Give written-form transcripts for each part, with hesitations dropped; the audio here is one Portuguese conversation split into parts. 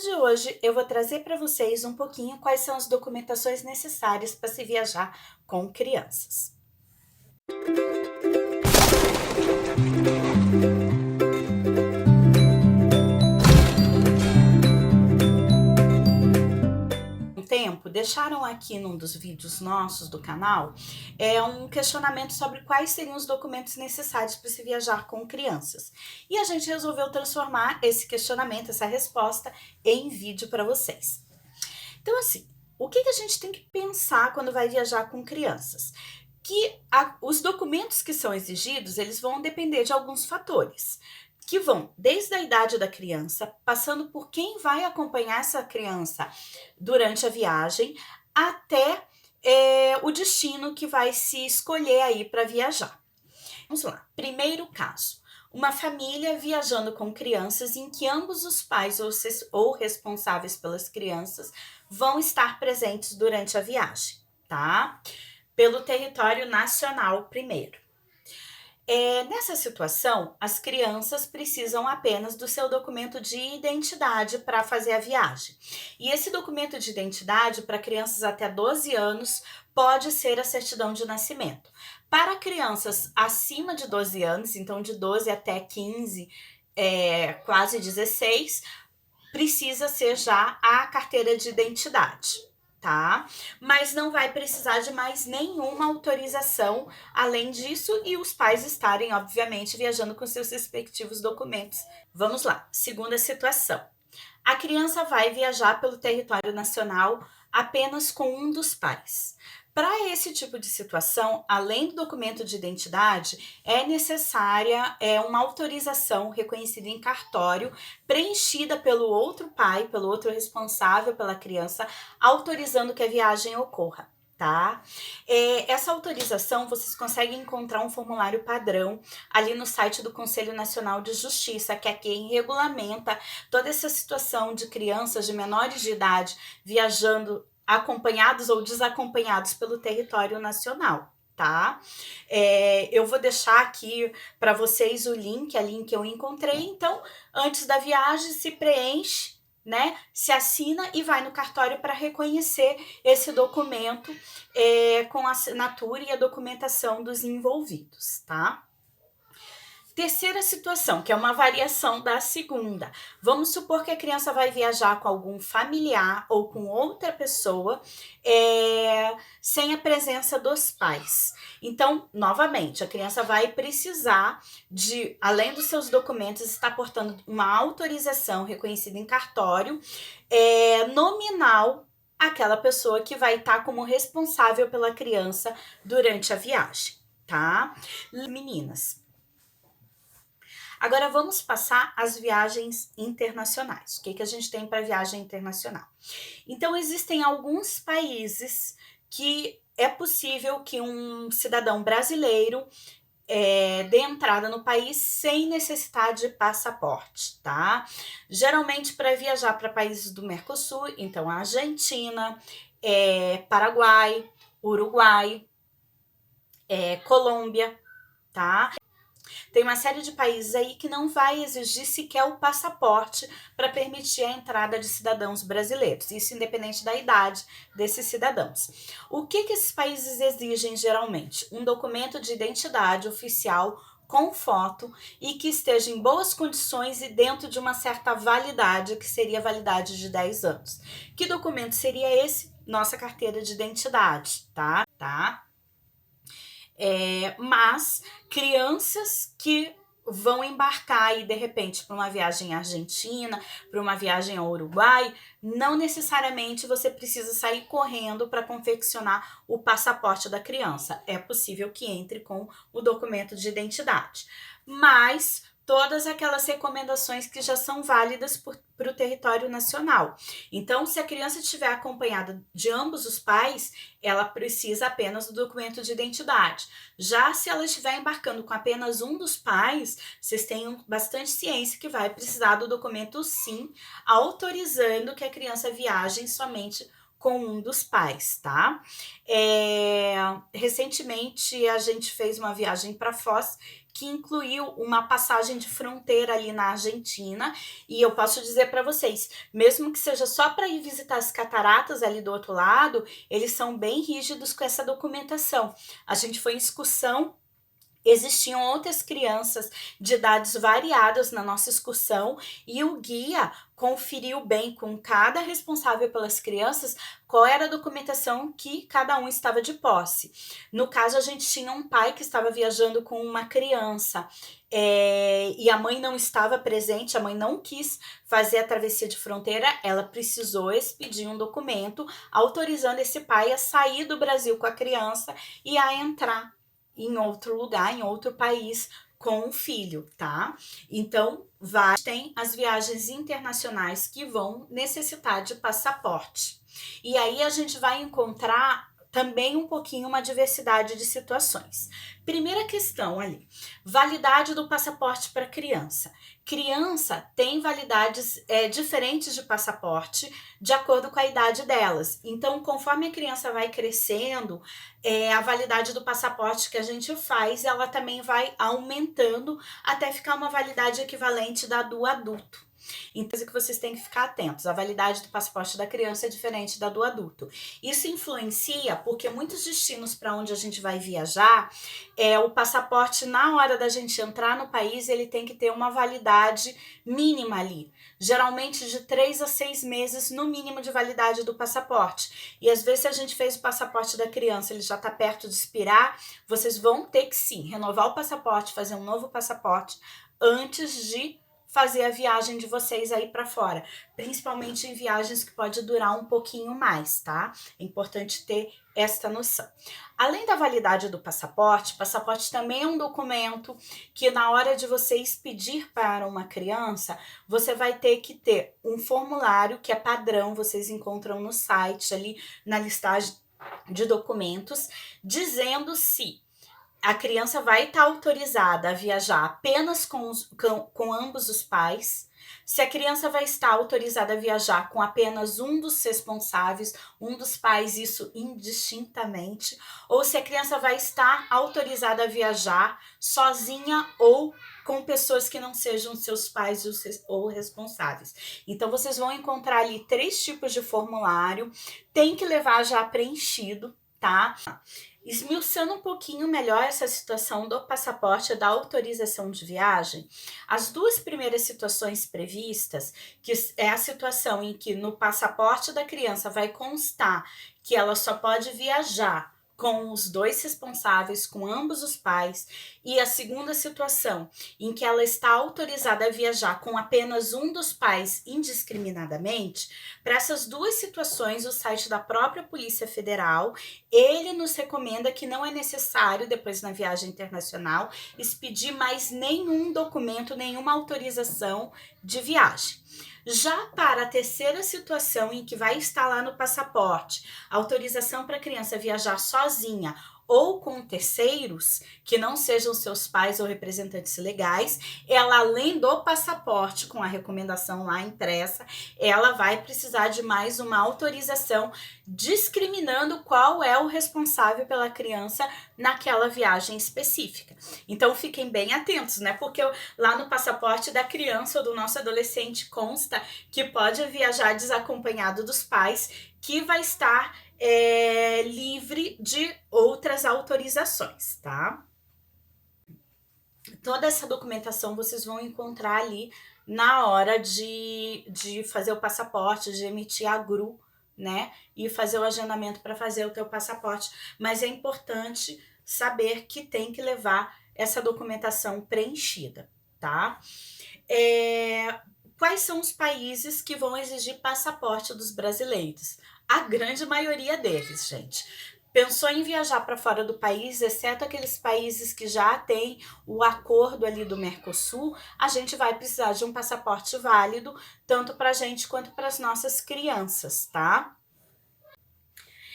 de hoje eu vou trazer para vocês um pouquinho quais são as documentações necessárias para se viajar com crianças. Deixaram aqui num dos vídeos nossos do canal um questionamento sobre quais seriam os documentos necessários para se viajar com crianças. E a gente resolveu transformar esse questionamento, essa resposta, em vídeo para vocês. Então, assim, o que a gente tem que pensar quando vai viajar com crianças? Os documentos que são exigidos, eles vão depender de alguns fatores, que vão desde a idade da criança, passando por quem vai acompanhar essa criança durante a viagem, até o destino que vai se escolher aí para viajar. Vamos lá, primeiro caso. Uma família viajando com crianças em que ambos os pais ou responsáveis pelas crianças vão estar presentes durante a viagem, tá? Pelo território nacional primeiro. Nessa situação, as crianças precisam apenas do seu documento de identidade para fazer a viagem. E esse documento de identidade, para crianças até 12 anos, pode ser a certidão de nascimento. Para crianças acima de 12 anos, então de 12 até 15, quase 16, precisa ser já a carteira de identidade, tá? Mas não vai precisar de mais nenhuma autorização além disso e os pais estarem, obviamente, viajando com seus respectivos documentos. Vamos lá, segunda situação. A criança vai viajar pelo território nacional apenas com um dos pais. Para esse tipo de situação, além do documento de identidade, é necessária uma autorização reconhecida em cartório, preenchida pelo outro pai, pelo outro responsável pela criança, autorizando que a viagem ocorra. Tá? Essa autorização vocês conseguem encontrar um formulário padrão ali no site do Conselho Nacional de Justiça, que é quem regulamenta toda essa situação de crianças de menores de idade viajando acompanhados ou desacompanhados pelo território nacional, tá? Eu vou deixar aqui para vocês o link, ali que eu encontrei. Então, antes da viagem, se preenche, né? Se assina e vai no cartório para reconhecer esse documento com a assinatura e a documentação dos envolvidos, tá? Terceira situação, que é uma variação da segunda. Vamos supor que a criança vai viajar com algum familiar ou com outra pessoa sem a presença dos pais. Então, novamente, a criança vai precisar de, além dos seus documentos, estar portando uma autorização reconhecida em cartório nominal àquela pessoa que vai estar como responsável pela criança durante a viagem, tá? Meninas. Agora vamos passar às viagens internacionais. O que a gente tem para viagem internacional? Então, existem alguns países que é possível que um cidadão brasileiro dê entrada no país sem necessidade de passaporte, tá? Geralmente para viajar para países do Mercosul, então a Argentina, Paraguai, Uruguai, Colômbia, tá? Tem uma série de países aí que não vai exigir sequer o passaporte para permitir a entrada de cidadãos brasileiros, isso independente da idade desses cidadãos. O que esses países exigem geralmente? Um documento de identidade oficial com foto e que esteja em boas condições e dentro de uma certa validade, que seria a validade de 10 anos. Que documento seria esse? Nossa carteira de identidade, tá? Mas crianças que vão embarcar aí de repente para uma viagem à Argentina, para uma viagem ao Uruguai, não necessariamente você precisa sair correndo para confeccionar o passaporte da criança. É possível que entre com o documento de identidade, mas todas aquelas recomendações que já são válidas para o território nacional. Então, se a criança estiver acompanhada de ambos os pais, ela precisa apenas do documento de identidade. Já se ela estiver embarcando com apenas um dos pais, vocês tenham bastante ciência que vai precisar do documento sim, autorizando que a criança viaje somente com um dos pais, tá? Recentemente a gente fez uma viagem para Foz que incluiu uma passagem de fronteira ali na Argentina, e eu posso dizer para vocês, mesmo que seja só para ir visitar as cataratas ali do outro lado, eles são bem rígidos com essa documentação. A gente foi em excursão. Existiam outras crianças de idades variadas na nossa excursão e o guia conferiu bem com cada responsável pelas crianças qual era a documentação que cada um estava de posse. No caso, a gente tinha um pai que estava viajando com uma criança e a mãe não estava presente, a mãe não quis fazer a travessia de fronteira, ela precisou expedir um documento autorizando esse pai a sair do Brasil com a criança e a entrar em outro lugar, em outro país, com o filho, tá? Então, tem as viagens internacionais que vão necessitar de passaporte. E aí a gente vai encontrar também um pouquinho uma diversidade de situações. Primeira questão ali, validade do passaporte para criança. Criança tem validades diferentes de passaporte de acordo com a idade delas. Então, conforme a criança vai crescendo, a validade do passaporte que a gente faz, ela também vai aumentando até ficar uma validade equivalente da do adulto. Então, que vocês têm que ficar atentos. A validade do passaporte da criança é diferente da do adulto. Isso influencia porque muitos destinos para onde a gente vai viajar, o passaporte, na hora da gente entrar no país, ele tem que ter uma validade mínima ali. Geralmente de 3 a 6 meses, no mínimo, de validade do passaporte. E às vezes, se a gente fez o passaporte da criança, ele já está perto de expirar, vocês vão ter que sim renovar o passaporte, fazer um novo passaporte antes de fazer a viagem de vocês aí para fora, principalmente em viagens que pode durar um pouquinho mais, tá? É importante ter esta noção. Além da validade do passaporte, passaporte também é um documento que na hora de você expedir para uma criança, você vai ter que ter um formulário que é padrão, vocês encontram no site ali, na listagem de documentos, dizendo se a criança vai estar autorizada a viajar apenas com ambos os pais, se a criança vai estar autorizada a viajar com apenas um dos responsáveis, um dos pais, isso indistintamente, ou se a criança vai estar autorizada a viajar sozinha ou com pessoas que não sejam seus pais ou responsáveis. Então, vocês vão encontrar ali 3 tipos de formulário, tem que levar já preenchido, tá? Esmiuçando um pouquinho melhor essa situação do passaporte e da autorização de viagem, as 2 primeiras situações previstas, que é a situação em que no passaporte da criança vai constar que ela só pode viajar com os 2 responsáveis, com ambos os pais, e a segunda situação, em que ela está autorizada a viajar com apenas um dos pais indiscriminadamente, para essas 2 situações, o site da própria Polícia Federal, ele nos recomenda que não é necessário, depois na viagem internacional, expedir mais nenhum documento, nenhuma autorização de viagem. Já para a terceira situação em que vai estar lá no passaporte, autorização para a criança viajar sozinha ou com terceiros, que não sejam seus pais ou representantes legais, ela, além do passaporte, com a recomendação lá impressa, ela vai precisar de mais uma autorização discriminando qual é o responsável pela criança naquela viagem específica. Então, fiquem bem atentos, né? Porque lá no passaporte da criança ou do nosso adolescente consta que pode viajar desacompanhado dos pais, que vai estar livre de outras autorizações, tá? Toda essa documentação vocês vão encontrar ali na hora de fazer o passaporte, de emitir a GRU, né? E fazer o agendamento para fazer o teu passaporte. Mas é importante saber que tem que levar essa documentação preenchida, tá? Quais são os países que vão exigir passaporte dos brasileiros? A grande maioria deles, gente. Pensou em viajar para fora do país, exceto aqueles países que já têm o acordo ali do Mercosul, a gente vai precisar de um passaporte válido, tanto para a gente quanto para as nossas crianças, tá?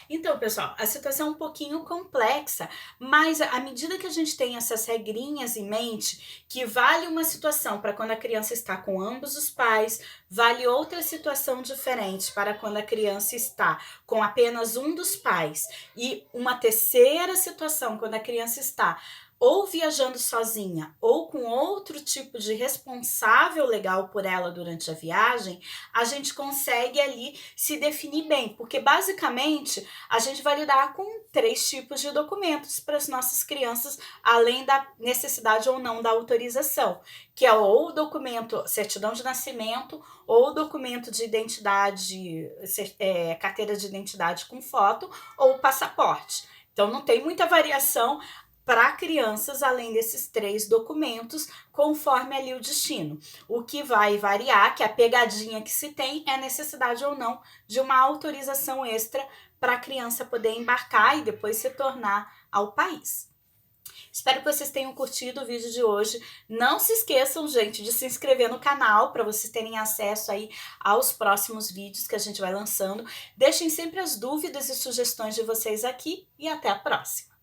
Então, pessoal, a situação é um pouquinho complexa, mas à medida que a gente tem essas regrinhas em mente, que vale uma situação para quando a criança está com ambos os pais, vale outra situação diferente para quando a criança está com apenas um dos pais, e uma terceira situação quando a criança está ou viajando sozinha ou com outro tipo de responsável legal por ela durante a viagem, a gente consegue ali se definir bem, porque basicamente a gente vai lidar com três tipos de documentos para as nossas crianças, além da necessidade ou não da autorização, que é ou o documento certidão de nascimento, ou o documento de identidade, carteira de identidade com foto, ou passaporte. Então não tem muita variação para crianças, além desses três documentos, conforme ali o destino. O que vai variar, que a pegadinha que se tem, é a necessidade ou não de uma autorização extra para a criança poder embarcar e depois retornar ao país. Espero que vocês tenham curtido o vídeo de hoje. Não se esqueçam, gente, de se inscrever no canal para vocês terem acesso aí aos próximos vídeos que a gente vai lançando. Deixem sempre as dúvidas e sugestões de vocês aqui e até a próxima!